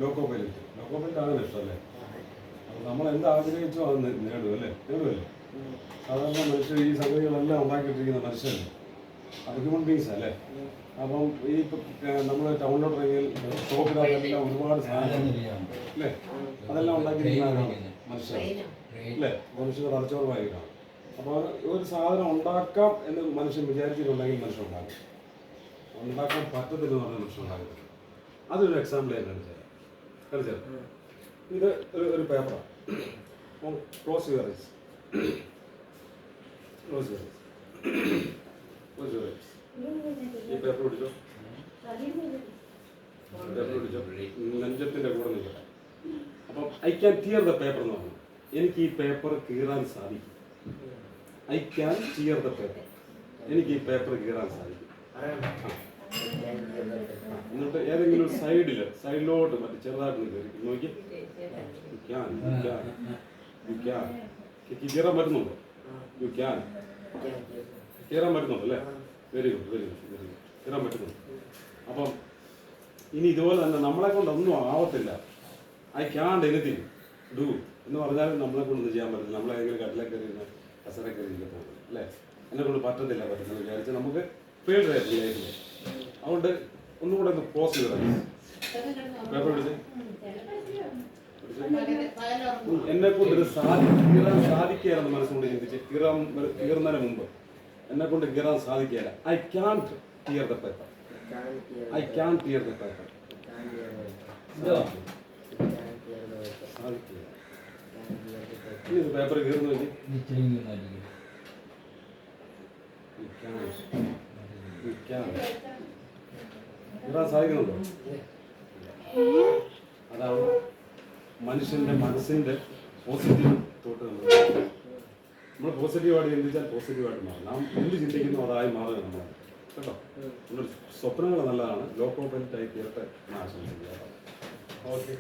Loco pilot ആണ് ഇഷ്ടമല്ലേ? അപ്പോൾ നമ്മൾ എന്ത് ആഗ്രഹിച്ചോ അത് നേടുമല്ലേ? സാധാരണ മനുഷ്യർ ഈ സംഗതികളെല്ലാം ഉണ്ടാക്കിയിട്ടിരിക്കുന്ന മനുഷ്യരല്ലേ, ഹ്യൂമൻ ബീങ്സ് അല്ലേ? അപ്പം ഈ നമ്മൾ ടൗണിലോട്ട് ഇറങ്ങിയാൽ ഷോപ്പിനകത്തെല്ലാം ഒരുപാട് സാധനങ്ങൾ അല്ലേ, അതെല്ലാം ഉണ്ടാക്കിയിരിക്കുന്ന മനുഷ്യരാണ് അല്ലേ? മനുഷ്യരുടെ തലച്ചോറുമായിട്ടാണ്. അപ്പോൾ ഒരു സാധനം ഉണ്ടാക്കാം എന്ന് മനുഷ്യൻ വിചാരിച്ചിട്ടുണ്ടെങ്കിൽ മനുഷ്യൻ ഉണ്ടാക്കും, ഉണ്ടാക്കാൻ പറ്റത്തില്ലെന്ന് പറഞ്ഞാൽ മനുഷ്യൻ ഉണ്ടാകുന്നത്. അതൊരു എക്സാമ്പിൾ ഞാൻ കാണിച്ചത്. ഇത് ഒരു പേപ്പറാണ്. Close your eyes. ഈ പേപ്പർ പിടിച്ചോ, നെഞ്ചത്തിന്റെ കൂടെ നിൽക്കട്ടെ. അപ്പം I can tear the paper എന്ന് പറഞ്ഞു. എനിക്ക് ഈ പേപ്പർ കീറാൻ സാധിക്കും. I can tear the paper. എനിക്ക് ഈ പേപ്പർ കീറാൻ സാധിക്കും. എന്നിട്ട് ഏതെങ്കിലും സൈഡിലോട്ട് മറ്റേ ചെറുതായിട്ട് കയറി നോക്കി കീറാൻ പറ്റുന്നുണ്ടോ? യു ക്യാൻ കീറാൻ പറ്റുന്നുണ്ട് അല്ലേ? വെരി ഗുഡ് കീറാൻ പറ്റുന്നുണ്ട്. അപ്പം ഇനി ഇതുപോലെ തന്നെ നമ്മളെ കൊണ്ടൊന്നും ആവത്തില്ല. ഐ ക്യാൻ എനിത്തിങ് ഡു എന്ന് പറഞ്ഞാൽ നമ്മളെ കൊണ്ടൊന്നും ചെയ്യാൻ പറ്റില്ല. നമ്മളേതെങ്കിലും കട്ടിലേക്ക് കയറിയിരുന്ന കസര കയറിയിരിക്കാൻ പോകുന്നത് അല്ലേ? എന്നെ കൊണ്ട് പറ്റത്തില്ല വിചാരിച്ച് നമുക്ക് ഫെയിൽഡ് ആയിരുന്നു ലൈഫിൽ. അതുകൊണ്ട് ഒന്നുകൂടെ ഒന്ന് ക്ലോസ് ചെയ്ത് പേപ്പർ പിടിച്ച് എന്നെ കൊണ്ട് ഇത് കീറാൻ സാധിക്കുകയാണെന്ന് മനസ്സുകൊണ്ട് ചിന്തിച്ച് കീറുന്നതിന് മുമ്പ് എന്നെ കൊണ്ട് കീറാൻ സാധിക്കുകയില്ല. I can tear the paper. I can tear the paper. സാധിക്കില്ല. പേപ്പർ കീറുന്നു കീറാൻ സാധിക്കുന്നുണ്ടോ? അതാണ് മനുഷ്യന്റെ മനസ്സിന്റെ പോസിറ്റീവ് തോട്ട്. നമ്മൾ പോസിറ്റീവായിട്ട് ചിന്തിച്ചാൽ പോസിറ്റീവായിട്ട് മാറും. നാം എന്ത് ചിന്തിക്കുന്നു അതായി മാറുക നമ്മൾ കേട്ടോ. നമ്മുടെ സ്വപ്നങ്ങൾ നല്ലതാണ്. ലോക്കോ പൈലറ്റ് ആയി തീരട്ടെ എന്ന് ആശംസിക്കുക. ഓക്കെ.